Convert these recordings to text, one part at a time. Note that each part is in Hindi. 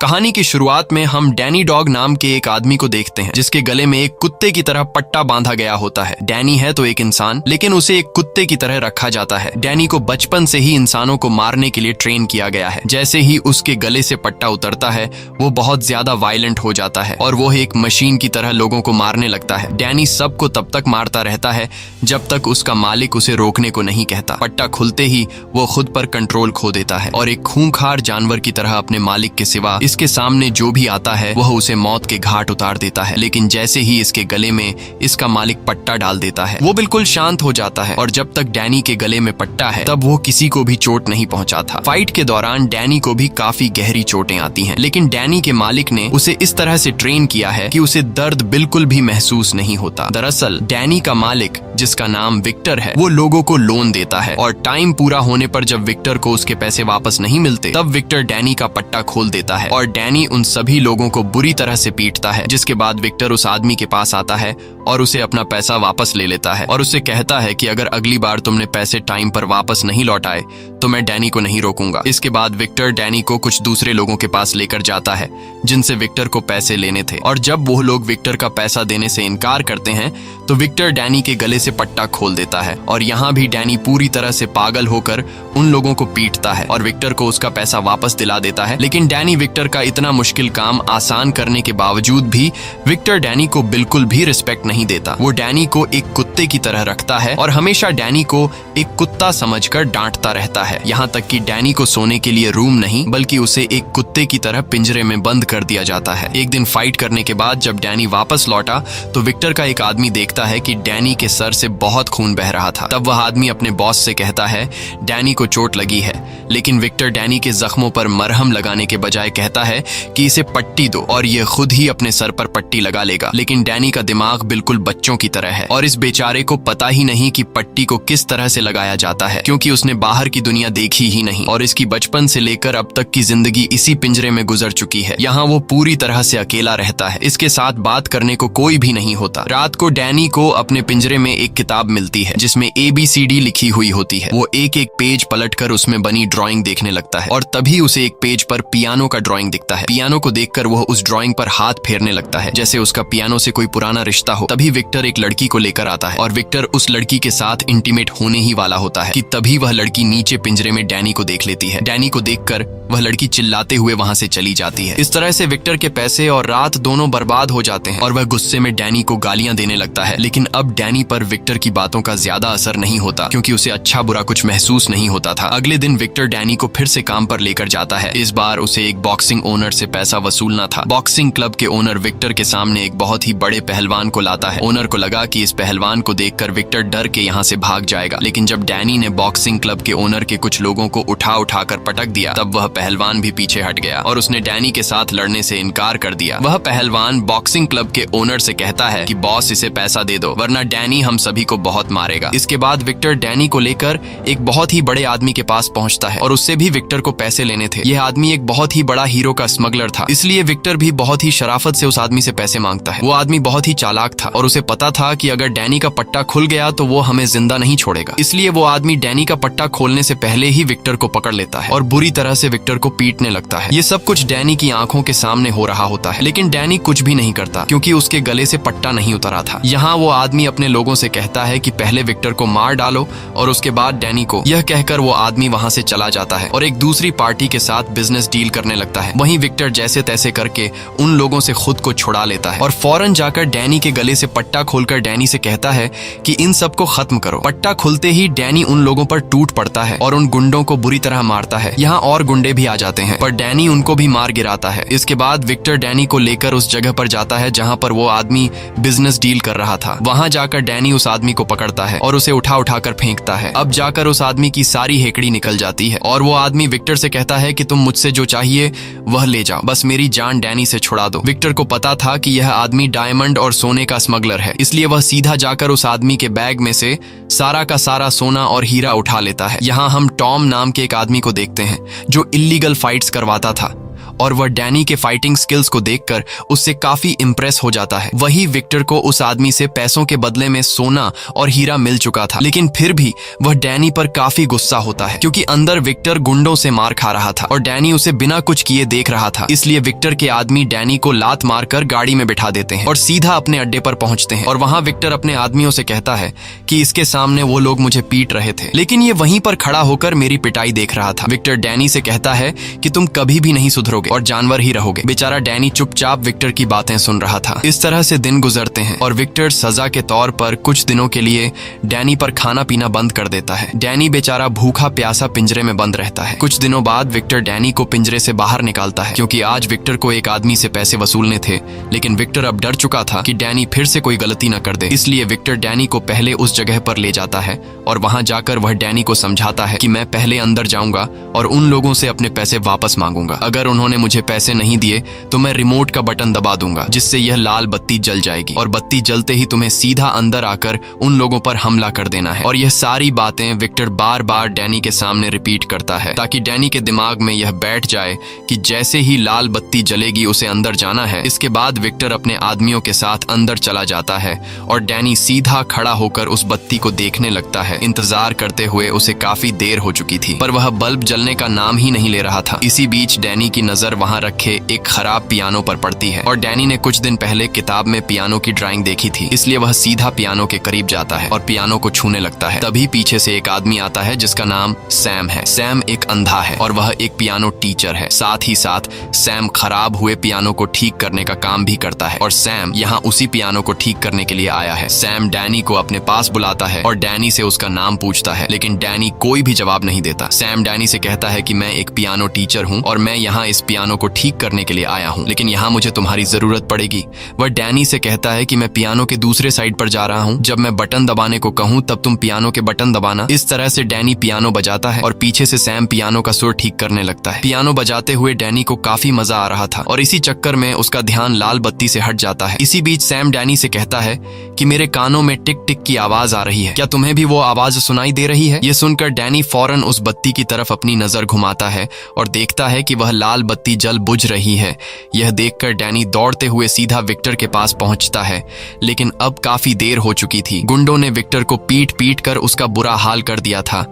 कहानी की शुरुआत में हम डैनी डॉग नाम के एक आदमी को देखते हैं जिसके गले में एक कुत्ते की तरह पट्टा बांधा गया होता है। डैनी है तो एक इंसान, लेकिन उसे एक कुत्ते की तरह रखा जाता है। डैनी को बचपन से ही इंसानों को मारने के लिए ट्रेन किया गया है। जैसे ही उसके गले से पट्टा उतरता है वो बहुत ज्यादा वायलेंट हो जाता है और वो एक मशीन की तरह लोगों को मारने लगता है। डैनी सबको तब तक मारता रहता है जब तक उसका मालिक उसे रोकने को नहीं कहता। पट्टा खुलते ही वो खुद पर कंट्रोल खो देता है और एक खूंखार जानवर की तरह अपने मालिक के सिवा इसके सामने जो भी आता है वह उसे मौत के घाट उतार देता है। लेकिन जैसे ही इसके गले में इसका मालिक पट्टा डाल देता है वो बिल्कुल शांत हो जाता है और जब तक डैनी के गले में पट्टा है तब वो किसी को भी चोट नहीं पहुंचाता। फाइट के दौरान डैनी को भी काफी गहरी चोटें आती हैं, लेकिन डैनी के मालिक ने उसे इस तरह से ट्रेन किया है कि उसे दर्द बिल्कुल भी महसूस नहीं होता। दरअसल डैनी का मालिक, जिसका नाम विक्टर है, वो लोगों को लोन देता है और टाइम पूरा होने पर जब विक्टर को उसके पैसे वापस नहीं मिलते तब विक्टर डैनी का पट्टा खोल देता है और डैनी उन सभी लोगों को बुरी तरह से पीटता है। जिसके बाद विक्टर उस आदमी के पास आता है और उसे अपना पैसा वापस ले लेता है और उससे कहता है कि अगर अगली बार तुमने पैसे टाइम पर वापस नहीं लौटाए तो मैं डैनी को नहीं रोकूंगा। इसके बाद विक्टर डैनी को कुछ दूसरे लोगों के पास लेकर जाता है जिनसे विक्टर को पैसे लेने थे और जब वो लोग विक्टर का पैसा देने से इनकार करते हैं तो विक्टर डैनी के गले से पट्टा खोल देता है और यहाँ भी डैनी पूरी तरह से पागल होकर उन लोगों को पीटता है और विक्टर को उसका पैसा वापस दिला देता है। लेकिन डैनी विक्टर का इतना मुश्किल काम आसान करने के बावजूद भी विक्टर डैनी को बिल्कुल भी रिस्पेक्ट नहीं देता। वो डैनी को एक कुत्ते की तरह रखता है और हमेशा डैनी को एक कुत्ता समझकर डांटता रहता है। यहाँ तक कि डैनी को सोने के लिए रूम नहीं बल्कि उसे एक कुत्ते की तरह पिंजरे में बंद कर दिया जाता है। एक दिन फाइट करने के बाद जब डैनी वापस लौटा तो विक्टर का एक आदमी देखता है कि डैनी के सर से बहुत खून बह रहा था। तब वह आदमी अपने बॉस से कहता है डैनी को चोट लगी है, लेकिन विक्टर डैनी के जख्मों पर मरहम लगाने के बजाय कहता है कि इसे पट्टी दो और ये खुद ही अपने सर पर पट्टी लगा लेगा। लेकिन डैनी का दिमाग बिल्कुल बच्चों की तरह है और इस बेचारे को पता ही नहीं कि पट्टी को किस तरह से लगाया जाता है, क्योंकि उसने बाहर की दुनिया देखी ही नहीं और इसकी बचपन से लेकर अब तक की जिंदगी इसी पिंजरे में गुजर चुकी है। यहाँ वो पूरी तरह से अकेला रहता है, इसके साथ बात करने को कोई भी नहीं होता। रात को डैनी को अपने पिंजरे में एक किताब मिलती है जिसमें ABCD लिखी हुई होती है। वो एक एक पेज पलटकर उसमें बनी ड्राइंग देखने लगता है और तभी उसे एक पेज पर पियानो का ड्राइंग दिखता है। पियानो को देखकर वह उस ड्राइंग पर हाथ फेरने लगता है जैसे उसका पियानो से कोई पुराना रिश्ता हो। तभी विक्टर एक लड़की को लेकर आता है और विक्टर उस लड़की के साथ इंटीमेट होने ही वाला होता है कि तभी वह लड़की नीचे पिंजरे में डैनी को देख लेती है। डैनी को देखकर वह लड़की चिल्लाते हुए वहां से चली जाती है। इस तरह से विक्टर के पैसे और रात दोनों बर्बाद हो जाते हैं और वह गुस्से में डैनी को गालियां देने लगता है। लेकिन अब डैनी पर विक्टर की बातों का ज्यादा असर नहीं होता क्योंकि उसे अच्छा बुरा कुछ महसूस नहीं होता था। अगले दिन विक्टर डैनी को फिर से काम पर लेकर जाता है। इस बार उसे एक बॉक्सिंग ओनर से पैसा वसूलना था। बॉक्सिंग क्लब के ओनर विक्टर के सामने एक बहुत ही बड़े पहलवान को लाता है। ओनर को लगा कि इस पहलवान को देखकर विक्टर डर के यहाँ से भाग जाएगा, लेकिन जब डैनी ने बॉक्सिंग क्लब के ओनर के कुछ लोगों को उठा कर पटक दिया तब वह पहलवान भी पीछे हट गया और उसने डैनी के साथ लड़ने से इनकार कर दिया। वह पहलवान बॉक्सिंग क्लब के ओनर से कहता है कि बॉस इसे पैसा दे दो वरना डैनी हम सभी को बहुत मारेगा। इसके बाद विक्टर डैनी को लेकर एक बहुत ही बड़े आदमी के पास पहुंचता है और उससे भी विक्टर को पैसे लेने थे। यह आदमी एक बहुत ही बड़ा हीरो का स्मगलर था, इसलिए विक्टर भी बहुत ही शराफत से उस आदमी से पैसे मांगता है। वो आदमी बहुत ही चालाक था और उसे पता था कि अगर डैनी का पट्टा खुल गया तो वो हमें जिंदा नहीं छोड़ेगा, इसलिए वो आदमी डैनी का पट्टा खोलने से पहले ही विक्टर को पकड़ लेता है और बुरी तरह से विक्टर को पीटने लगता है। ये सब कुछ डैनी की आंखों के सामने हो रहा होता है, लेकिन डैनी कुछ भी नहीं करता क्योंकि उसके गले से पट्टा नहीं उतरा था। यहाँ वो आदमी अपने लोगों से कहता है कि पहले विक्टर को मार डालो और उसके बाद डैनी को। यह कहकर वो आदमी वहां से चला जाता है और एक दूसरी पार्टी के साथ बिजनेस डील करने लगता है। वहीं विक्टर जैसे तैसे करके उन लोगों से खुद को छुड़ा लेता है और फौरन जाकर डैनी के गले से पट्टा खोलकर डैनी से कहता है कि इन सबको खत्म करो। पट्टा खुलते ही डैनी उन लोगों पर टूट पड़ता है और उन गुंडों को बुरी तरह मारता है। यहाँ और गुंडे भी आ जाते हैं पर डैनी उनको भी मार गिराता है। इसके बाद विक्टर डैनी को लेकर उस जगह पर जाता है जहाँ पर वो आदमी बिजनेस डील कर रहा था। वहां जाकर डैनी उस आदमी को पकड़ता है और उसे उठा कर फेंकता है। अब जाकर उस आदमी की सारी हेकड़ी निकल जाती है और वो आदमी विक्टर से कहता है कि तुम मुझसे जो चाहिए वह ले जाओ, बस मेरी जान डैनी से छुड़ा दो। विक्टर को पता था कि यह आदमी डायमंड और सोने का स्मगलर है, इसलिए वह सीधा जाकर उस आदमी के बैग में से सारा का सारा सोना और हीरा उठा लेता है। यहाँ हम टॉम नाम के एक आदमी को देखते हैं जो इल्लीगल फाइट्स करवाता था और वह डैनी के फाइटिंग स्किल्स को देखकर उससे काफी इम्प्रेस हो जाता है। वही विक्टर को उस आदमी से पैसों के बदले में सोना और हीरा मिल चुका था, लेकिन फिर भी वह डैनी पर काफी गुस्सा होता है क्योंकि अंदर विक्टर गुंडों से मार खा रहा था और डैनी उसे बिना कुछ किए देख रहा था। इसलिए विक्टर के आदमी डैनी को लात मारकर गाड़ी में बिठा देते हैं और सीधा अपने अड्डे पर पहुंचते हैं। और वहां विक्टर अपने आदमियों से कहता है कि इसके सामने वो लोग मुझे पीट रहे थे, लेकिन ये वहीं पर खड़ा होकर मेरी पिटाई देख रहा था। विक्टर डैनी से कहता है कि तुम कभी भी नहीं सुधरोगे और जानवर ही रहोगे। बेचारा डैनी चुपचाप विक्टर की बातें सुन रहा था। इस तरह से दिन गुजरते हैं और विक्टर सजा के तौर पर कुछ दिनों के लिए डैनी पर खाना पीना बंद कर देता है। डैनी बेचारा भूखा प्यासा पिंजरे में बंद रहता है। कुछ दिनों बाद विक्टर डैनी को पिंजरे से बाहर निकालता है क्योंकि आज विक्टर को एक आदमी से पैसे वसूलने थे, लेकिन विक्टर अब डर चुका था कि डैनी फिर से कोई गलती न कर दे। इसलिए विक्टर डैनी को पहले उस जगह पर ले जाता है और वहां जाकर वह डैनी को समझाता है कि मैं पहले अंदर जाऊंगा और उन लोगों से अपने पैसे वापस मांगूंगा। अगर उन्होंने मुझे पैसे नहीं दिए तो मैं रिमोट का बटन दबा दूंगा जिससे यह लाल बत्ती जल जाएगी और बत्ती जलते ही तुम्हें सीधा अंदर आकर उन लोगों पर हमला कर देना है। और यह सारी बातें विक्टर बार बार डैनी के सामने रिपीट करता है ताकि डैनी के दिमाग में यह बैठ जाए कि जैसे ही लाल बत्ती जलेगी उसे अंदर जाना है। इसके बाद विक्टर अपने आदमियों के साथ अंदर चला जाता है और डैनी सीधा खड़ा होकर उस बत्ती को देखने लगता है। इंतजार करते हुए उसे काफी देर हो चुकी थी पर वह बल्ब जलने का नाम ही नहीं ले रहा था। इसी बीच डैनी की नजर वहां रखे एक खराब पियानो पर पड़ती है और डैनी ने कुछ दिन पहले किताब में पियानो की ड्राइंग देखी थी, इसलिए वह सीधा पियानो के करीब जाता है और पियानो को छूने लगता है। तभी पीछे से एक आदमी आता है जिसका नाम सैम है। सैम एक अंधा है और वह एक पियानो टीचर है। साथ ही साथ सैम खराब हुए पियानो को ठीक करने का काम भी करता है और सैम यहाँ उसी पियानो को ठीक करने के लिए आया है। सैम डैनी को अपने पास बुलाता है और डैनी से उसका नाम पूछता है, लेकिन डैनी कोई भी जवाब नहीं देता। सैम डैनी से कहता है कि मैं एक पियानो टीचर हूँ और मैं यहाँ इस पियानो को ठीक करने के लिए आया हूँ, लेकिन यहाँ मुझे तुम्हारी जरूरत पड़ेगी। वह डैनी से कहता है कि मैं पियानो के दूसरे साइड पर जा रहा हूँ, जब मैं बटन दबाने को कहूँ तब तुम पियानो के बटन दबाना। इस तरह से डैनी पियानो बजाता है और पीछे से सैम पियानो का सुर ठीक करने लगता है। पियानो बजाते हुए डैनी को काफी मजा आ रहा था और इसी चक्कर में उसका ध्यान लाल बत्ती से हट जाता है। इसी बीच सैम डैनी से कहता है कि मेरे कानों में टिक टिक की आवाज आ रही है, क्या तुम्हें भी वो आवाज सुनाई दे रही है? ये सुनकर डैनी फौरन उस बत्ती की तरफ अपनी नजर घुमाता है और देखता है कि वह लाल बत्ती जल बुझ रही है। यह देखकर डैनी दौड़ते हुए सीधा विक्टर के पास पहुंचता है, लेकिन अब काफी देर हो चुकी थी। गुंडों ने विक्टर को पीट पीट कर उसका बुरा हाल कर दिया था।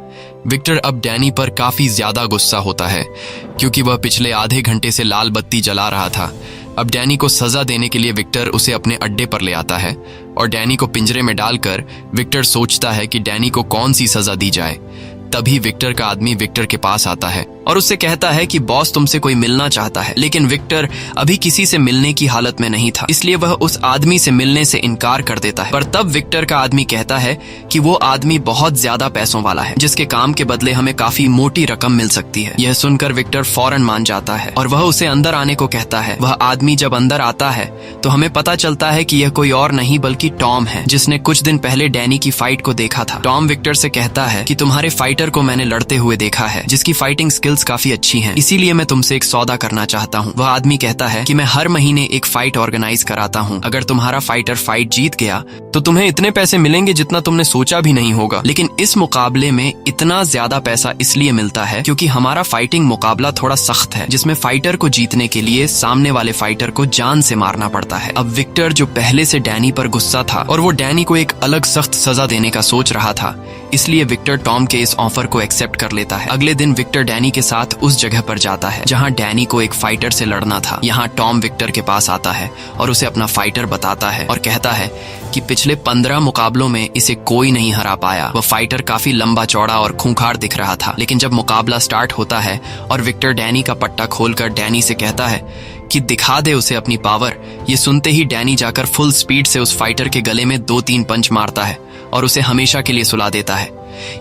विक्टर अब डैनी पर काफी ज्यादा गुस्सा होता है क्योंकि वह पिछले आधे घंटे से लाल बत्ती जला रहा था। अब डैनी को सजा देने के लिए विक्टर उसे अपने अड्डे पर ले आता है और डैनी को पिंजरे में डालकर विक्टर सोचता है कि डैनी को कौन सी सजा दी जाए। तभी विक्टर का आदमी विक्टर के पास आता है और उससे कहता है कि बॉस तुमसे कोई मिलना चाहता है, लेकिन विक्टर अभी किसी से मिलने की हालत में नहीं था, इसलिए वह उस आदमी से मिलने से इनकार कर देता है। पर तब विक्टर का आदमी कहता है कि वो आदमी बहुत ज्यादा पैसों वाला है जिसके काम के बदले हमें काफी मोटी रकम मिल सकती है। यह सुनकर विक्टर फौरन मान जाता है और वह उसे अंदर आने को कहता है। वह आदमी जब अंदर आता है तो हमें पता चलता है कि यह कोई और नहीं बल्कि टॉम है, जिसने कुछ दिन पहले डैनी की फाइट को देखा था। टॉम विक्टर से कहता है कि तुम्हारे फाइटर को मैंने लड़ते हुए देखा है जिसकी फाइटिंग स्किल्स काफी अच्छी हैं, इसीलिए मैं तुमसे एक सौदा करना चाहता हूँ। वह आदमी कहता है कि मैं हर महीने एक फाइट ऑर्गेनाइज कराता हूँ, अगर तुम्हारा फाइटर फाइट जीत गया तो तुम्हें इतने पैसे मिलेंगे जितना तुमने सोचा भी नहीं होगा, लेकिन इस मुकाबले में इतना ज्यादा पैसा इसलिए मिलता है क्योंकि हमारा फाइटिंग मुकाबला थोड़ा सख्त है, जिसमें फाइटर को जीतने के लिए सामने वाले फाइटर को जान से मारना पड़ता है। अब विक्टर जो पहले से डैनी पर गुस्सा था और वो डैनी को एक अलग सख्त सजा देने का सोच रहा था, इसलिए विक्टर टॉम के इस ऑफर को एक्सेप्ट कर लेता है। अगले दिन विक्टर डैनी के साथ उस जगह पर जाता है जहां डैनी को एक फाइटर से लड़ना था। यहाँ टॉम विक्टर के पास आता है और उसे अपना फाइटर बताता है और कहता है कि पिछले 15 मुकाबलों में इसे कोई नहीं हरा पाया। वह फाइटर काफी लंबा चौड़ा और खूंखार दिख रहा था, लेकिन जब मुकाबला स्टार्ट होता है और विक्टर डैनी का पट्टा खोलकर डैनी से कहता है कि दिखा दे उसे अपनी पावर, ये सुनते ही डैनी जाकर फुल स्पीड से उस फाइटर के गले में 2-3 पंच मारता है और उसे हमेशा के लिए सुला देता है।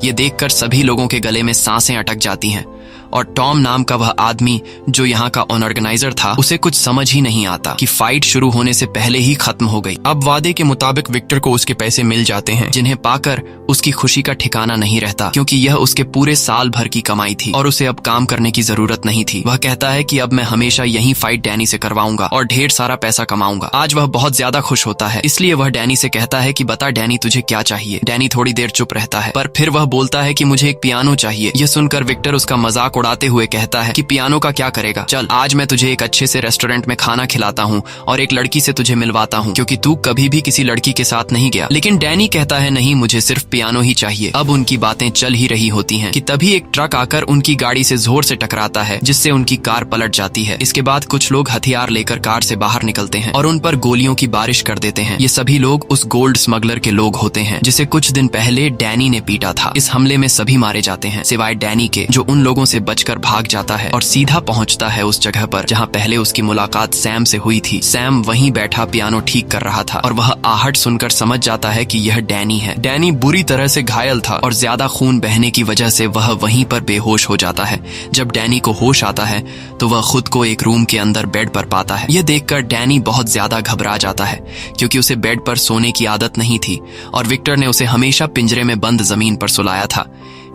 ये देखकर सभी लोगों के गले में सांसें अटक जाती हैं और टॉम नाम का वह आदमी जो यहाँ का ऑर्गेनाइजर था, उसे कुछ समझ ही नहीं आता कि फाइट शुरू होने से पहले ही खत्म हो गई। अब वादे के मुताबिक विक्टर को उसके पैसे मिल जाते हैं, जिन्हें पाकर उसकी खुशी का ठिकाना नहीं रहता क्योंकि यह उसके पूरे साल भर की कमाई थी और उसे अब काम करने की जरूरत नहीं थी। वह कहता है कि अब मैं हमेशा यही फाइट डैनी से करवाऊंगा और ढेर सारा पैसा कमाऊंगा। आज वह बहुत ज्यादा खुश होता है, इसलिए वह डैनी से कहता है कि बता डैनी तुझे क्या चाहिए। डैनी थोड़ी देर चुप रहता है पर फिर वह बोलता है कि मुझे एक पियानो चाहिए। यह सुनकर विक्टर उसका मजाक उड़ाते हुए कहता है कि पियानो का क्या करेगा, चल आज मैं तुझे एक अच्छे से रेस्टोरेंट में खाना खिलाता हूँ और एक लड़की से तुझे मिलवाता हूँ, क्योंकि तू कभी भी किसी लड़की के साथ नहीं गया। लेकिन डैनी कहता है नहीं, मुझे सिर्फ पियानो ही चाहिए। अब उनकी बातें चल ही रही होती हैं कि तभी एक ट्रक आकर उनकी गाड़ी से जोर से टकराता है, जिससे उनकी कार पलट जाती है। इसके बाद कुछ लोग हथियार लेकर कार से बाहर निकलते हैं और उन पर गोलियों की बारिश कर देते हैं। ये सभी लोग उस गोल्ड स्मगलर के लोग होते हैं जिसे कुछ दिन पहले डैनी ने पीटा था। इस हमले में सभी मारे जाते हैं सिवाय डैनी के, जो उन लोगों से बचकर भाग जाता है और सीधा पहुंचता है उस जगह पर जहां पहले उसकी मुलाकात सैम से हुई थी। सैम वहीं बैठा पियानो ठीक कर रहा था और वह आहट सुनकर समझ जाता है कि यह डैनी है। डैनी बुरी तरह से घायल था और ज्यादा खून बहने की वजह से वह वहीं पर बेहोश हो जाता है। जब डैनी को होश आता है तो वह खुद को एक रूम के अंदर बेड पर पाता है। यह देखकर डैनी बहुत ज्यादा घबरा जाता है, क्योंकि उसे बेड पर सोने की आदत नहीं थी और विक्टर ने उसे हमेशा पिंजरे में बंद जमीन पर सुलाया था,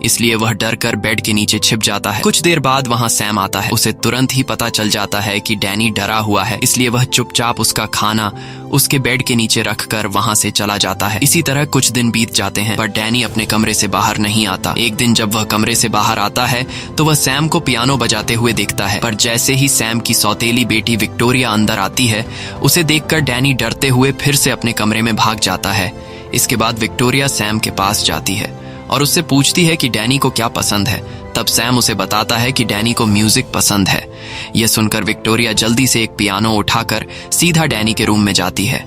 इसलिए वह डर कर बेड के नीचे छिप जाता है। कुछ देर बाद वहां सैम आता है। उसे तुरंत ही पता चल जाता है कि डैनी डरा हुआ है, इसलिए वह चुपचाप उसका खाना उसके बेड के नीचे रखकर वहां से चला जाता है। इसी तरह कुछ दिन बीत जाते हैं, पर डैनी अपने कमरे से बाहर नहीं आता। एक दिन जब वह कमरे से बाहर आता है तो वह सैम को पियानो बजाते हुए देखता है, पर जैसे ही सैम की सौतेली बेटी विक्टोरिया अंदर आती है, उसे देखकर डैनी डरते हुए फिर से अपने कमरे में भाग जाता है। इसके बाद विक्टोरिया सैम के पास जाती है और उससे पूछती है कि डैनी को क्या पसंद है। तब सैम उसे बताता है कि डैनी को म्यूजिक पसंद है। यह सुनकर विक्टोरिया जल्दी से एक पियानो उठाकर सीधा डैनी के रूम में जाती है।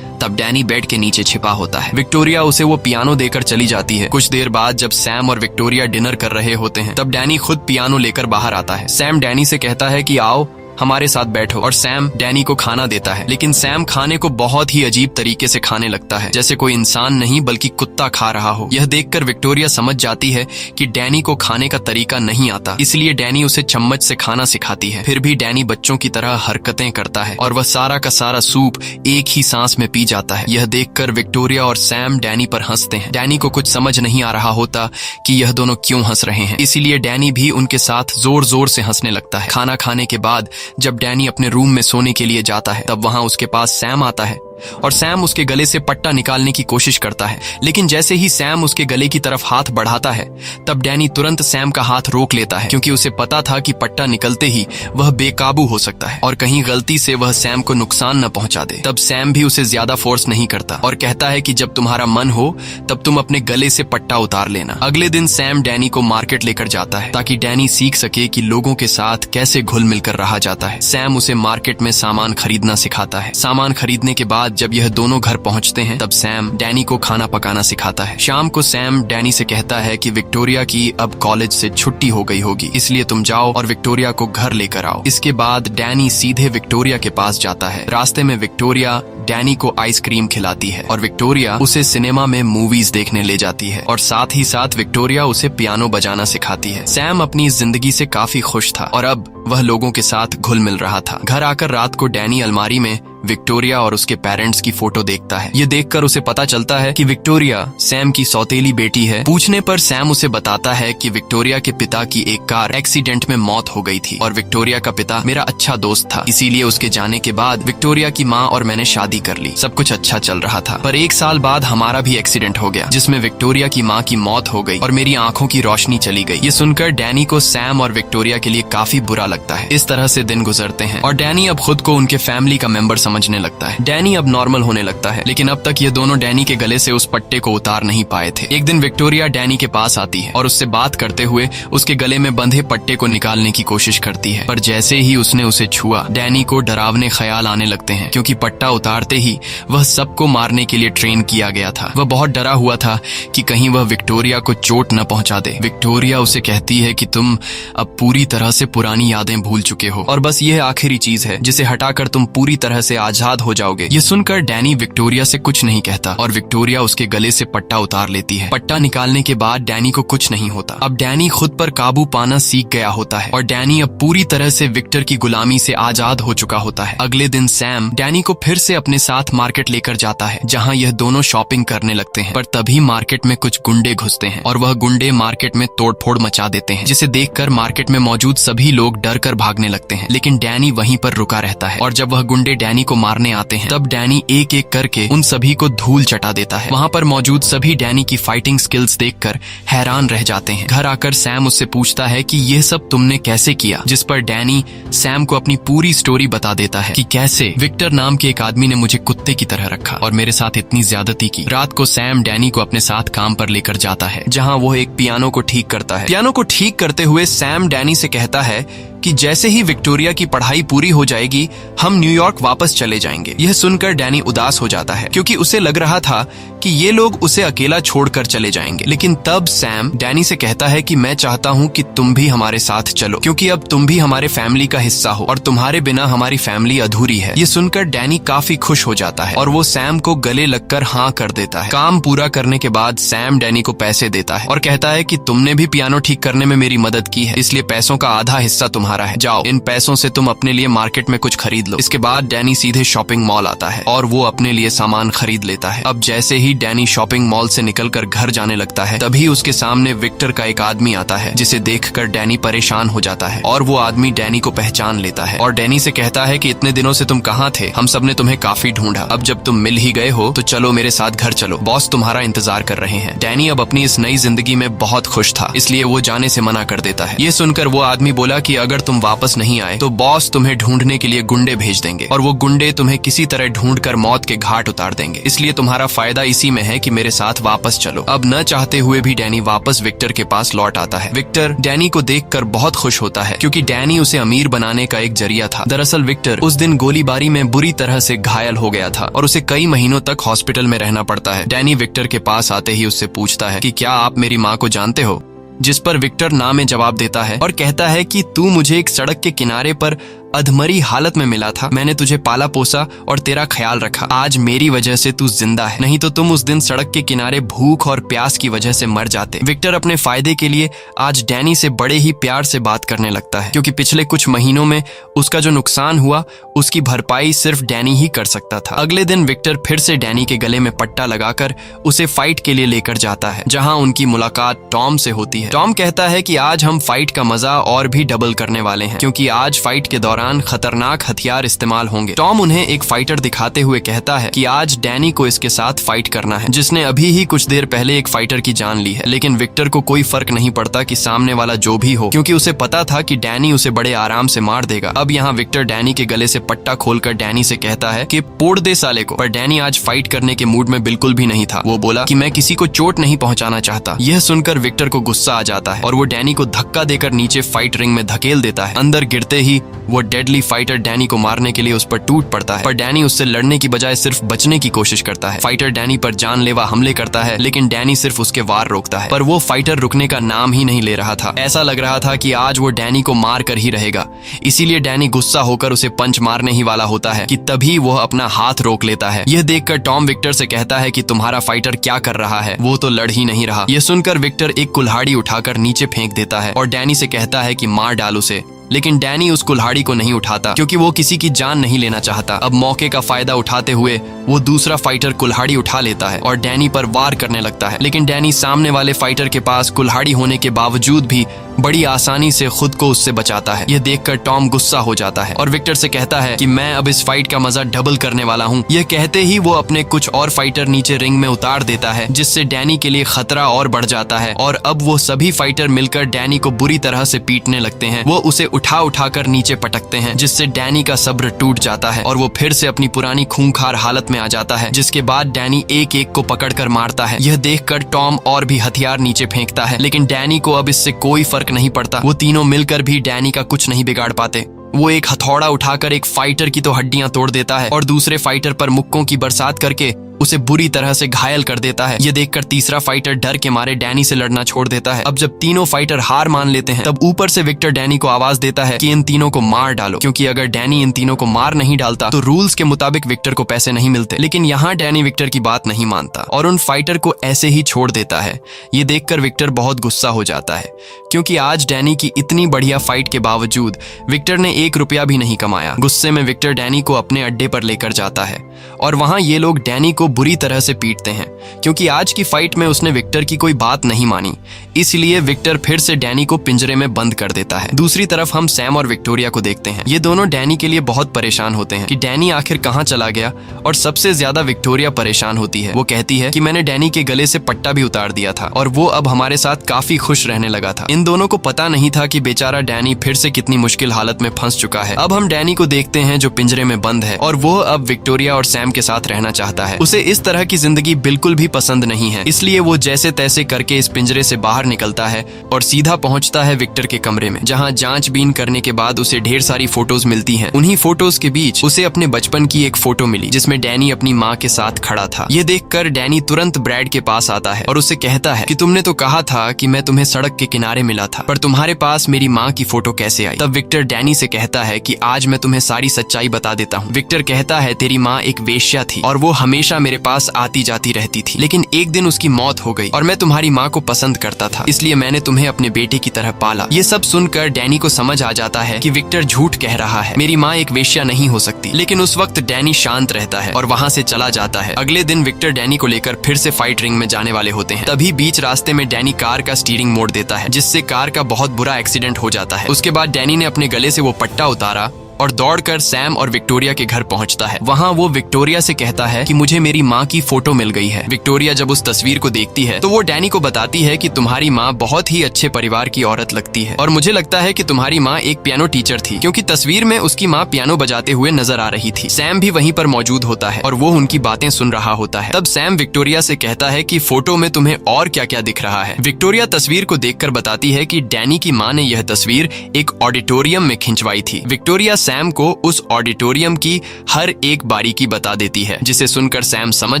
तब डैनी बेड के नीचे छिपा होता है। विक्टोरिया उसे वो पियानो देकर चली जाती है। कुछ देर बाद जब सैम और विक्टोरिया डिनर कर रहे होते हैं, तब डैनी खुद पियानो लेकर बाहर आता है। सैम डैनी से कहता है कि आओ हमारे साथ बैठो, और सैम डैनी को खाना देता है। लेकिन सैम खाने को बहुत ही अजीब तरीके से खाने लगता है, जैसे कोई इंसान नहीं बल्कि कुत्ता खा रहा हो। यह देखकर विक्टोरिया समझ जाती है कि डैनी को खाने का तरीका नहीं आता, इसलिए डैनी उसे चम्मच से खाना सिखाती है। फिर भी डैनी बच्चों की तरह हरकतें करता है और वह सारा का सारा सूप एक ही सांस में पी जाता है। यह देखकर विक्टोरिया और सैम डैनी पर हंसते हैं। डैनी को कुछ समझ नहीं आ रहा होता कि यह दोनों क्यों हंस रहे हैं, इसीलिए डैनी भी उनके साथ जोर जोर से हंसने लगता है। खाना खाने के बाद जब डैनी अपने रूम में सोने के लिए जाता है, तब वहां उसके पास सैम आता है और सैम उसके गले से पट्टा निकालने की कोशिश करता है। लेकिन जैसे ही सैम उसके गले की तरफ हाथ बढ़ाता है, तब डैनी तुरंत सैम का हाथ रोक लेता है, क्योंकि उसे पता था कि पट्टा निकलते ही वह बेकाबू हो सकता है और कहीं गलती से वह सैम को नुकसान न पहुंचा दे। तब सैम भी उसे ज्यादा फोर्स नहीं करता और कहता है कि जब तुम्हारा मन हो तब तुम अपने गले से पट्टा उतार लेना। अगले दिन सैम डैनी को मार्केट लेकर जाता है, ताकि डैनी सीख सके कि लोगों के साथ कैसे घुल मिलकर रहा जाता है। सैम उसे मार्केट में सामान खरीदना सिखाता है। सामान खरीदने के बाद जब यह दोनों घर पहुंचते हैं, तब सैम डैनी को खाना पकाना सिखाता है। शाम को सैम डैनी से कहता है कि विक्टोरिया की अब कॉलेज से छुट्टी हो गई होगी, इसलिए तुम जाओ और विक्टोरिया को घर लेकर आओ। इसके बाद डैनी सीधे विक्टोरिया के पास जाता है। रास्ते में विक्टोरिया डैनी को आइसक्रीम खिलाती है और विक्टोरिया उसे सिनेमा में मूवीज देखने ले जाती है, और साथ ही साथ विक्टोरिया उसे पियानो बजाना सिखाती है। सैम अपनी जिंदगी से काफी खुश था और अब वह लोगों के साथ घुल मिल रहा था। घर आकर रात को डैनी अलमारी में विक्टोरिया और उसके पेरेंट्स की फोटो देखता है। ये देखकर उसे पता चलता है कि विक्टोरिया सैम की सौतेली बेटी है। पूछने पर सैम उसे बताता है कि विक्टोरिया के पिता की एक कार एक्सीडेंट में मौत हो गई थी और विक्टोरिया का पिता मेरा अच्छा दोस्त था, इसीलिए उसके जाने के बाद विक्टोरिया की माँ और मैंने शादी कर ली। सब कुछ अच्छा चल रहा था, पर 1 साल बाद हमारा भी एक्सीडेंट हो गया, जिसमें विक्टोरिया की माँ की मौत हो गई और मेरी आंखों की रोशनी चली गई। ये सुनकर डैनी को सैम और विक्टोरिया के लिए काफी बुरा लगता है। इस तरह से दिन गुजरते हैं और डैनी अब खुद को उनके फैमिली का मेंबर समझने लगता है। डैनी अब नॉर्मल होने लगता है, लेकिन अब तक ये दोनों डैनी के गले से उस पट्टे को उतार नहीं पाए थे। एक दिन विक्टोरिया डैनी के पास आती है और उससे बात करते हुए उसके गले में बंधे पट्टे को निकालने की कोशिश करती है, पर जैसे ही उसने उसे छुआ, डैनी को डरावने ख्याल आने लगते हैं, क्योंकि पट्टा उतारते ही वह सबको मारने के लिए ट्रेन किया गया था। वह बहुत डरा हुआ था कि कहीं वह विक्टोरिया को चोट न पहुंचा दे। विक्टोरिया उसे कहती है कि तुम अब पूरी तरह से पुरानी यादें भूल चुके हो और बस यह आखिरी चीज है जिसे हटाकर तुम पूरी तरह से आजाद हो जाओगे। ये सुनकर डैनी विक्टोरिया से कुछ नहीं कहता और विक्टोरिया उसके गले से पट्टा उतार लेती है। पट्टा निकालने के बाद डैनी को कुछ नहीं होता। अब डैनी खुद पर काबू पाना सीख गया होता है और डैनी अब पूरी तरह से विक्टर की गुलामी से आजाद हो चुका होता है। अगले दिन सैम डैनी को फिर से अपने साथ मार्केट लेकर जाता है, जहाँ यह दोनों शॉपिंग करने लगते हैं। पर तभी मार्केट में कुछ गुंडे घुसते हैं और वह गुंडे मार्केट में तोड़फोड़ मचा देते हैं, जिसे देखकर मार्केट में मौजूद सभी लोग डर कर भागने लगते हैं। लेकिन डैनी वहीं पर रुका रहता है और जब वह गुंडे डैनी को मारने आते हैं। तब डैनी एक एक करके उन सभी को धूल चटा देता है। वहाँ पर मौजूद सभी डैनी की फाइटिंग स्किल्स देखकर हैरान रह जाते हैं। घर आकर सैम उससे पूछता है कि यह सब तुमने कैसे किया, जिस पर डैनी सैम को अपनी पूरी स्टोरी बता देता है कि कैसे विक्टर नाम के एक आदमी ने मुझे कुत्ते की तरह रखा और मेरे साथ इतनी ज्यादती की। रात को सैम डैनी को अपने साथ काम पर लेकर जाता है, जहाँ वो एक पियानो को ठीक करता है। पियानो को ठीक करते हुए सैम डैनी से कहता है कि जैसे ही विक्टोरिया की पढ़ाई पूरी हो जाएगी हम न्यूयॉर्क वापस चले जाएंगे। यह सुनकर डैनी उदास हो जाता है, क्योंकि उसे लग रहा था कि ये लोग उसे अकेला छोड़कर चले जाएंगे। लेकिन तब सैम डैनी से कहता है कि मैं चाहता हूँ कि तुम भी हमारे साथ चलो, क्योंकि अब तुम भी हमारे फैमिली का हिस्सा हो और तुम्हारे बिना हमारी फैमिली अधूरी है। ये सुनकर डैनी काफी खुश हो जाता है और वो सैम को गले लगकर हाँ कर देता है। काम पूरा करने के बाद सैम डैनी को पैसे देता है और कहता है कि तुमने भी पियानो ठीक करने में मेरी मदद की है, इसलिए पैसों का आधा हिस्सा तुम्हारा है। जाओ, इन पैसों से तुम अपने लिए मार्केट में कुछ खरीद लो। इसके बाद डैनी सीधे शॉपिंग मॉल आता है और वो अपने लिए सामान खरीद लेता है। अब जैसे ही डैनी शॉपिंग मॉल से निकलकर घर जाने लगता है, तभी उसके सामने विक्टर का एक आदमी आता है, जिसे देखकर डैनी परेशान हो जाता है और वो आदमी डैनी को पहचान लेता है और डैनी से कहता है कि इतने दिनों से तुम कहाँ थे, हम सब ने तुम्हें काफी ढूंढा। अब जब तुम मिल ही गए हो तो चलो मेरे साथ घर चलो, बॉस तुम्हारा इंतजार कर रहे हैं। डैनी अब अपनी इस नई जिंदगी में बहुत खुश था, इसलिए वो जाने से मना कर देता है। ये सुनकर वो आदमी बोला कि अगर तुम वापस नहीं आए तो बॉस तुम्हें ढूंढने के लिए गुंडे भेज देंगे और वो गुंडे तुम्हें किसी तरह ढूंढकर मौत के घाट उतार देंगे, इसलिए तुम्हारा फायदा इसी में है कि मेरे साथ वापस चलो। अब न चाहते हुए भी डैनी वापस विक्टर के पास लौट आता है। विक्टर डैनी को देखकर बहुत खुश होता है, क्योंकि डैनी उसे अमीर बनाने का एक जरिया था। दरअसल विक्टर उस दिन गोलीबारी में बुरी तरह से घायल हो गया था और उसे कई महीनों तक हॉस्पिटल में रहना पड़ता है। डैनी विक्टर के पास आते ही उससे पूछता है कि क्या आप मेरी माँ को जानते हो, जिस पर विक्टर ना में जवाब देता है और कहता है कि तू मुझे एक सड़क के किनारे पर अधमरी हालत में मिला था, मैंने तुझे पाला पोसा और तेरा ख्याल रखा। आज मेरी वजह से तू जिंदा है, नहीं तो तुम उस दिन सड़क के किनारे भूख और प्यास की वजह से मर जाते। विक्टर अपने फायदे के लिए आज डैनी से बड़े ही प्यार से बात करने लगता है, क्योंकि पिछले कुछ महीनों में उसका जो नुकसान हुआ उसकी भरपाई सिर्फ डैनी ही कर सकता था। अगले दिन विक्टर फिर से डैनी के गले में पट्टा लगाकर उसे फाइट के लिए लेकर जाता है, जहाँ उनकी मुलाकात टॉम से होती है। टॉम कहता है कि आज हम फाइट का मजा और भी डबल करने वाले हैं, क्योंकि आज फाइट के दौरान खतरनाक हथियार इस्तेमाल होंगे। टॉम उन्हें एक फाइटर दिखाते हुए कहता है कि आज डैनी को इसके साथ फाइट करना है, जिसने अभी ही कुछ देर पहले एक फाइटर की जान ली है। लेकिन विक्टर को कोई फर्क नहीं पड़ता कि सामने वाला जो भी हो, क्योंकि उसे पता था कि डैनी उसे बड़े आराम से मार देगा। अब यहाँ विक्टर डैनी के गले से पट्टा खोलकर डैनी से कहता है कि पोड़ दे साले को, पर डैनी आज फाइट करने के मूड में बिल्कुल भी नहीं था। वो बोला कि मैं किसी को चोट नहीं पहुंचाना चाहता। यह सुनकर विक्टर को गुस्सा आ जाता है और वो डैनी को धक्का देकर नीचे फाइट रिंग में धकेल देता है। अंदर गिरते ही वो डेडली फाइटर डैनी को मारने के लिए उस पर टूट पड़ता है, पर डैनी उससे लड़ने की बजाय सिर्फ बचने की कोशिश करता है। फाइटर डैनी पर जानलेवा हमले करता है, लेकिन डैनी सिर्फ उसके वार रोकता है, पर वो फाइटर रुकने का नाम ही नहीं ले रहा था। ऐसा लग रहा था कि आज वो डैनी को मार कर ही रहेगा। इसीलिए डैनी गुस्सा होकर उसे पंच मारने ही वाला होता है कि तभी वह अपना हाथ रोक लेता है। यह देखकर टॉम विक्टर से कहता है कि तुम्हारा फाइटर क्या कर रहा है, वो तो लड़ ही नहीं रहा। यह सुनकर विक्टर एक कुल्हाड़ी उठाकर नीचे फेंक देता है और डैनी से कहता है कि मार डाल उसे। लेकिन डैनी उस कुल्हाड़ी को नहीं उठाता, क्योंकि वो किसी की जान नहीं लेना चाहता। अब मौके का फायदा उठाते हुए वो दूसरा फाइटर कुल्हाड़ी उठा लेता है और डैनी पर वार करने लगता है। लेकिन डैनी सामने वाले फाइटर के पास कुल्हाड़ी होने के बावजूद भी बड़ी आसानी से खुद को उससे बचाता है। यह देखकर टॉम गुस्सा हो जाता है और विक्टर से कहता है कि मैं अब इस फाइट का मजा डबल करने वाला हूँ। यह कहते ही वो अपने कुछ और फाइटर नीचे रिंग में उतार देता है, जिससे डैनी के लिए खतरा और बढ़ जाता है और अब वो सभी फाइटर मिलकर डैनी को बुरी तरह से पीटने लगते हैं। वो उसे उठाकर नीचे पटकते हैं, जिससे डैनी का सब्र टूट जाता है और वो फिर से अपनी पुरानी खूंखार हालत में आ जाता है। जिसके बाद डैनी एक एक को पकड़कर मारता है। यह देखकर टॉम और भी हथियार नीचे फेंकता है, लेकिन डैनी को अब इससे कोई फर्क नहीं पड़ता। वो तीनों मिलकर भी डैनी का कुछ नहीं बिगाड़ पाते। वो एक हथौड़ा उठाकर एक फाइटर की तो हड्डियां तोड़ देता है और दूसरे फाइटर पर मुक्कों की बरसात करके उसे बुरी तरह से घायल कर देता है। ये देखकर तीसरा फाइटर डर के मारे डैनी से लड़ना छोड़ देता है। अब जब तीनों फाइटर हार मान लेते हैं, तब ऊपर से विक्टर डैनी को आवाज देता है कि इन तीनों को मार डालो, क्योंकि अगर डैनी इन तीनों को मार नहीं डालता तो रूल्स के मुताबिक विक्टर को पैसे नहीं मिलते। लेकिन यहाँ डैनी विक्टर की बात नहीं मानता और उन फाइटर को ऐसे ही छोड़ देता है। ये देखकर विक्टर बहुत गुस्सा हो जाता है, क्योंकि आज डैनी की इतनी बढ़िया फाइट के बावजूद विक्टर ने 1 रुपया भी नहीं कमाया। गुस्से में विक्टर डैनी को अपने अड्डे पर लेकर जाता है और वहां ये लोग डैनी को बुरी तरह से पीटते हैं। क्योंकि आज की फाइट में उसने विक्टर की कोई बात नहीं मानी। इसलिए विक्टर फिर से डैनी को पिंजरे में बंद कर देता है। दूसरी तरफ हम सैम और विक्टोरिया को देखते हैं। ये दोनों डैनी के लिए बहुत परेशान होते हैं कि डैनी आखिर कहाँ चला गया, और सबसे ज्यादा विक्टोरिया परेशान होती है। वो कहती है कि मैंने डैनी के गले से पट्टा भी उतार दिया था और वो अब हमारे साथ काफी खुश रहने लगा था। इन दोनों को पता नहीं था कि बेचारा डैनी फिर से कितनी मुश्किल हालत में फंस चुका है। अब हम डैनी को देखते हैं जो पिंजरे में बंद है और वो अब विक्टोरिया और सैम के साथ रहना चाहता है। उसे इस तरह की जिंदगी बिल्कुल भी पसंद नहीं है, इसलिए वो जैसे तैसे करके इस पिंजरे से बाहर निकलता है और सीधा पहुंचता है विक्टर के कमरे में, जहां जांचबीन करने के बाद उसे ढेर सारी फोटोज मिलती हैं। उन्हीं फोटोज के बीच उसे अपने बचपन की एक फोटो मिली जिसमें डैनी अपनी माँ के साथ खड़ा था। ये देखकर डैनी तुरंत ब्रैड के पास आता है और उसे कहता है कि तुमने तो कहा था कि मैं तुम्हें सड़क के किनारे मिला था, पर तुम्हारे पास मेरी माँ की फोटो कैसे आई? तब विक्टर डैनी से कहता है कि आज मैं तुम्हें सारी सच्चाई बता देता हूँ। विक्टर कहता है तेरी माँ एक वेश्या थी और वो हमेशा मेरे पास आती जाती रहती थी, लेकिन एक दिन उसकी मौत हो गई और मैं तुम्हारी माँ को पसंद करता था, इसलिए मैंने तुम्हें अपने बेटे की तरह पाला। ये सब सुनकर डैनी को समझ आ जाता है कि विक्टर झूठ कह रहा है, मेरी माँ एक वेश्या नहीं हो सकती। लेकिन उस वक्त डैनी शांत रहता है और वहाँ से चला जाता है। अगले दिन विक्टर डैनी को लेकर फिर से फाइट रिंग में जाने वाले होते हैं। तभी बीच रास्ते में डैनी कार का स्टीयरिंग मोड़ देता है, जिससे कार का बहुत बुरा एक्सीडेंट हो जाता है। उसके बाद डैनी ने अपने गले से वो पट्टा उतारा और दौड़कर सैम और विक्टोरिया के घर पहुंचता है। वहां वो विक्टोरिया से कहता है कि मुझे मेरी माँ की फोटो मिल गई है। विक्टोरिया जब उस तस्वीर को देखती है तो वो डैनी को बताती है कि तुम्हारी माँ बहुत ही अच्छे परिवार की औरत लगती है और मुझे लगता है कि तुम्हारी माँ एक पियानो टीचर थी, क्योंकि तस्वीर में उसकी माँ पियानो बजाते हुए नजर आ रही थी। सैम भी वहीं पर मौजूद होता है और वो उनकी बातें सुन रहा होता है। तब सैम विक्टोरिया से कहता है कि फोटो में तुम्हें और क्या क्या दिख रहा है। विक्टोरिया तस्वीर को देखकर बताती है कि डैनी की माँ ने यह तस्वीर एक ऑडिटोरियम में खिंचवाई थी। विक्टोरिया सैम को उस ऑडिटोरियम की हर एक बारीकी बता देती है, जिसे सुनकर सैम समझ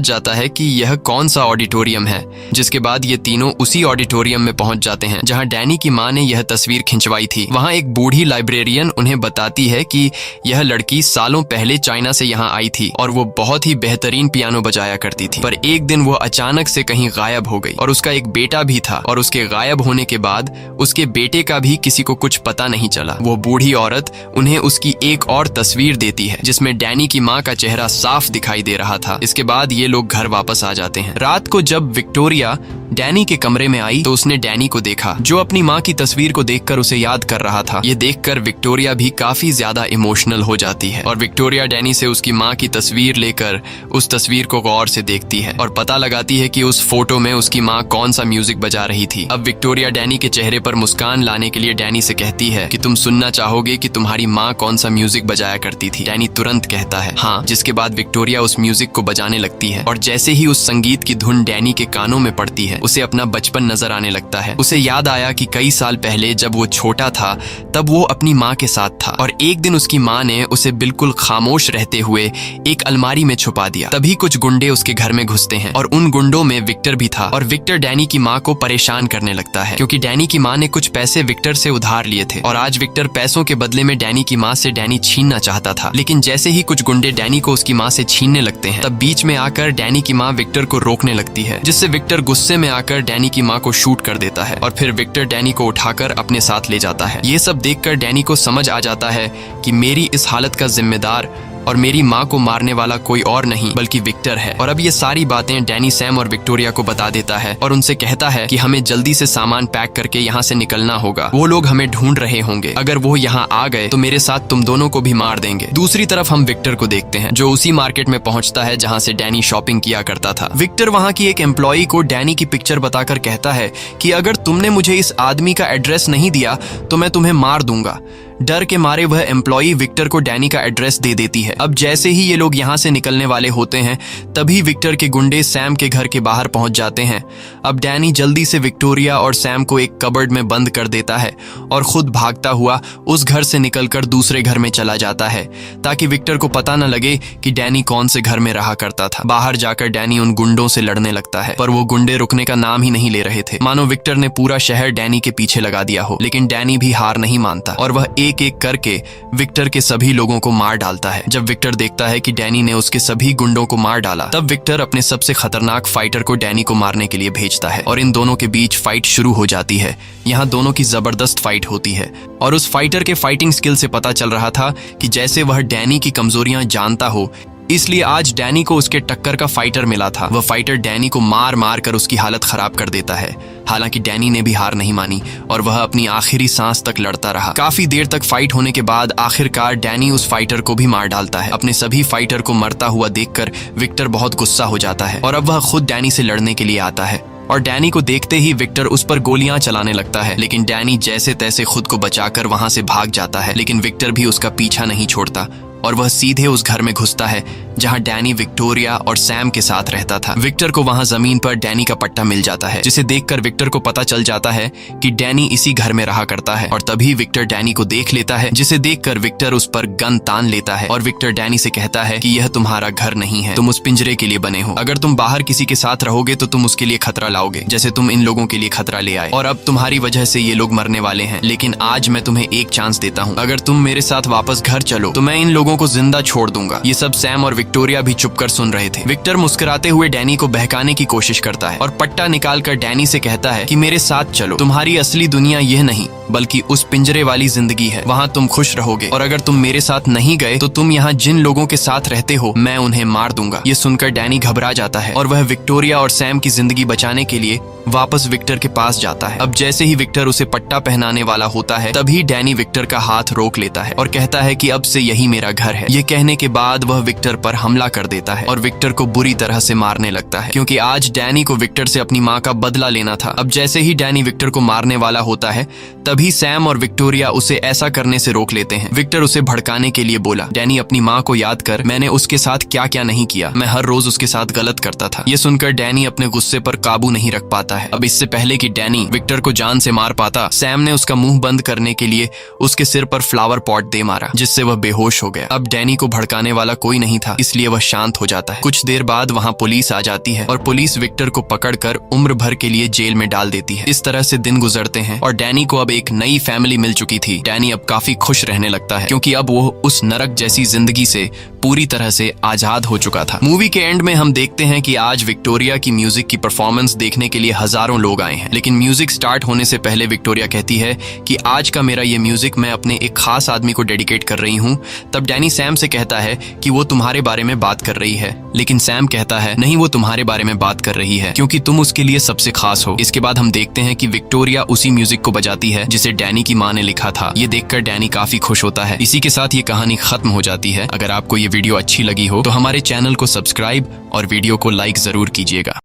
जाता है कि यह कौन सा ऑडिटोरियम है। जिसके बाद ये तीनों उसी ऑडिटोरियम में पहुंच जाते हैं जहां डैनी की मां ने यह तस्वीर खिंचवाई थी। वहां एक बूढ़ी लाइब्रेरियन उन्हें बताती है कि यह लड़की सालों पहले चाइना से यहाँ आई थी और वो बहुत ही बेहतरीन पियानो बजाया करती थी, पर एक दिन वो अचानक से कहीं गायब हो गई और उसका एक बेटा भी था और उसके गायब होने के बाद उसके बेटे का भी किसी को कुछ पता नहीं चला। वो बूढ़ी औरत उन्हें उसकी एक और तस्वीर देती है जिसमें डैनी की माँ का चेहरा साफ दिखाई दे रहा था। इसके बाद ये लोग घर वापस आ जाते हैं। रात को जब विक्टोरिया डैनी के कमरे में आई तो उसने डैनी को देखा, जो अपनी माँ की तस्वीर को देखकर उसे याद कर रहा था। ये देखकर विक्टोरिया भी काफी ज्यादा इमोशनल हो जाती है और विक्टोरिया डैनी से उसकी माँ की तस्वीर लेकर उस तस्वीर को गौर से देखती है और पता लगाती है कि उस फोटो में उसकी माँ कौन सा म्यूजिक बजा रही थी। अब विक्टोरिया डैनी के चेहरे पर मुस्कान लाने के लिए डैनी से कहती है कि तुम सुनना चाहोगे कि तुम्हारी माँ कौन सा म्यूजिक बजाया करती थी? डैनी तुरंत कहता है हाँ, जिसके बाद विक्टोरिया उस म्यूजिक को बजाने लगती है और जैसे ही उस संगीत की धुन डैनी के कानों में पड़ती है उसे अपना बचपन नजर आने लगता है। उसे याद आया कि कई साल पहले जब वो छोटा था तब वो अपनी माँ के साथ था और एक दिन उसकी माँ ने उसे बिल्कुल खामोश रहते हुए एक अलमारी में छुपा दिया। तभी कुछ गुंडे उसके घर में घुसते हैं और उन गुंडों में विक्टर भी था और विक्टर डैनी की माँ को परेशान करने लगता है, क्योंकि डैनी की माँ ने कुछ पैसे विक्टर से उधार लिए थे और आज विक्टर पैसों के बदले में डैनी की माँ से डैनी छीनना चाहता था। लेकिन जैसे ही कुछ गुंडे डैनी को उसकी माँ से छीनने लगते हैं तब बीच में आकर डैनी की माँ विक्टर को रोकने लगती है, जिससे विक्टर गुस्से में आकर डैनी की माँ को शूट कर देता है और फिर विक्टर डैनी को उठाकर अपने साथ ले जाता है। ये सब देखकर डैनी को समझ आ जाता है कि मेरी इस हालत का जिम्मेदार और मेरी माँ को मारने वाला कोई और नहीं बल्कि विक्टर है। और अब ये सारी बातें डैनी सैम और विक्टोरिया को बता देता है और उनसे कहता है कि हमें जल्दी से सामान पैक करके यहाँ से निकलना होगा। वो लोग हमें ढूंढ रहे होंगे, अगर वो यहाँ आ गए तो मेरे साथ तुम दोनों को भी मार देंगे। दूसरी तरफ हम विक्टर को देखते हैं जो उसी मार्केट में पहुंचता है जहाँ से डैनी शॉपिंग किया करता था। विक्टर वहाँ की एक एम्प्लॉई को डैनी की पिक्चर बताकर कहता है कि अगर तुमने मुझे इस आदमी का एड्रेस नहीं दिया तो मैं तुम्हें मार दूंगा। डर के मारे वह एम्प्लॉई विक्टर को डैनी का एड्रेस दे देती है। अब जैसे ही ये लोग यहाँ से निकलने वाले होते हैं तभी विक्टर के गुंडे सैम के घर के बाहर पहुंच जाते हैं। अब डैनी जल्दी से विक्टोरिया और सैम को एक कबर्ड में बंद कर देता है और खुद भागता हुआ उस घर से निकलकर दूसरे घर में चला जाता है ताकि विक्टर को पता न लगे कि डैनी कौन से घर में रहा करता था। बाहर जाकर डैनी उन गुंडों से लड़ने लगता है पर वो गुंडे रुकने का नाम ही नहीं ले रहे थे, मानो विक्टर ने पूरा शहर डैनी के पीछे लगा दिया हो। लेकिन डैनी भी हार नहीं मानता और वह एक एक करके विक्टर के सभी लोगों को मार डालता है। जब विक्टर देखता है कि डैनी ने उसके सभी गुंडों को मार डाला तब विक्टर अपने सबसे खतरनाक फाइटर को डैनी को मारने के लिए भेजता है और इन दोनों के बीच फाइट शुरू हो जाती है। यहाँ दोनों की जबरदस्त फाइट होती है और उस फाइटर के फाइटिंग स्किल से पता चल रहा था कि जैसे वह डैनी की कमजोरियां जानता हो इसलिए आज डैनी को उसके टक्कर का फाइटर मिला था। वह फाइटर डैनी को मार मार कर उसकी हालत खराब कर देता है। हालांकि डैनी ने भी हार नहीं मानी और वह अपनी आखिरी सांस तक लड़ता रहा। काफी देर तक फाइट होने के बाद आखिरकार डैनी उस फाइटर को भी मार डालता है। अपने सभी फाइटर को मरता हुआ देखकर विक्टर बहुत गुस्सा हो जाता है और अब वह खुद डैनी से लड़ने के लिए आता है और डैनी को देखते ही विक्टर उस पर गोलियां चलाने लगता है। लेकिन डैनी जैसे तैसे खुद को बचाकर वहां से भाग जाता है। लेकिन विक्टर भी उसका पीछा नहीं छोड़ता और वह सीधे उस घर में घुसता है जहां डैनी विक्टोरिया और सैम के साथ रहता था। विक्टर को वहां जमीन पर डैनी का पट्टा मिल जाता है, जिसे देखकर विक्टर को पता चल जाता है कि डैनी इसी घर में रहा करता है। और तभी विक्टर डैनी को देख लेता है, जिसे देखकर विक्टर उस पर गन तान लेता है और विक्टर डैनी से कहता है कि यह तुम्हारा घर नहीं है, तुम उस पिंजरे के लिए बने हो। अगर तुम बाहर किसी के साथ रहोगे तो तुम उसके लिए खतरा लाओगे, जैसे तुम इन लोगों के लिए खतरा ले आए। और अब तुम्हारी वजह से ये लोग मरने वाले हैं। लेकिन आज मैं तुम्हें एक चांस देता हूँ, अगर तुम मेरे साथ वापस घर चलो तो मैं इन लोगों को जिंदा छोड़ दूंगा। ये सब सैम और विक्टोरिया भी चुपकर सुन रहे थे। विक्टर मुस्कुराते हुए डैनी को बहकाने की कोशिश करता है और पट्टा निकालकर डैनी से कहता है कि मेरे साथ चलो, तुम्हारी असली दुनिया यह नहीं बल्कि उस पिंजरे वाली जिंदगी है, वहाँ तुम खुश रहोगे। और अगर तुम मेरे साथ नहीं गए तो तुम यहाँ जिन लोगों के साथ रहते हो मैं उन्हें मार दूंगा। ये सुनकर डैनी घबरा जाता है और वह विक्टोरिया और सैम की जिंदगी बचाने के लिए वापस विक्टर के पास जाता है। अब जैसे ही विक्टर उसे पट्टा पहनाने वाला होता है तभी डैनी विक्टर का हाथ रोक लेता है और कहता है कि अब से यही मेरा घर है। ये कहने के बाद वह विक्टर पर हमला कर देता है और विक्टर को बुरी तरह से मारने लगता है, क्योंकि आज डैनी को विक्टर से अपनी माँ का बदला लेना था। अब जैसे ही डैनी विक्टर को मारने वाला होता है तभी सैम और विक्टोरिया उसे ऐसा करने से रोक लेते हैं। विक्टर उसे भड़काने के लिए बोला, डैनी अपनी माँ को याद कर, मैंने उसके साथ क्या क्या नहीं किया, मैं हर रोज उसके साथ गलत करता था। ये सुनकर डैनी अपने गुस्से पर काबू नहीं रख पाता है। अब इससे पहले कि डैनी विक्टर को जान से मार पाता, सैम ने उसका मुंह बंद करने के लिए उसके सिर पर फ्लावर पॉट दे मारा, जिससे वह बेहोश हो गया। अब डैनी को भड़काने वाला कोई नहीं था, इसलिए वह शांत हो जाता है। कुछ देर बाद वहाँ पुलिस आ जाती है और पुलिस विक्टर को पकड़कर उम्र भर के लिए जेल में डाल देती है। इस तरह से दिन गुजरते हैं और डैनी को अब एक नई फैमिली मिल चुकी थी। डैनी अब काफी खुश रहने लगता है, क्योंकि अब वो उस नरक जैसी जिंदगी से पूरी तरह से आजाद हो चुका था। मूवी के एंड में हम देखते हैं कि आज विक्टोरिया की म्यूजिक की परफॉर्मेंस देखने के लिए हजारों लोग आए हैं। लेकिन म्यूजिक स्टार्ट होने से पहले विक्टोरिया कहती है कि आज का मेरा ये म्यूजिक मैं अपने एक खास आदमी को डेडिकेट कर रही हूँ। तब डैनी सैम से कहता है कि वो तुम्हारे बारे में बात कर रही है, लेकिन सैम कहता है नहीं, वो तुम्हारे बारे में बात कर रही है क्योंकि तुम उसके लिए सबसे खास हो। इसके बाद हम देखते हैं कि विक्टोरिया उसी म्यूजिक को बजाती है जिसे डैनी की माँ ने लिखा था। ये देखकर डैनी काफी खुश होता है। इसी के साथ ये कहानी खत्म हो जाती है। अगर आपको ये वीडियो अच्छी लगी हो तो हमारे चैनल को सब्सक्राइब और वीडियो को लाइक जरूर कीजिएगा।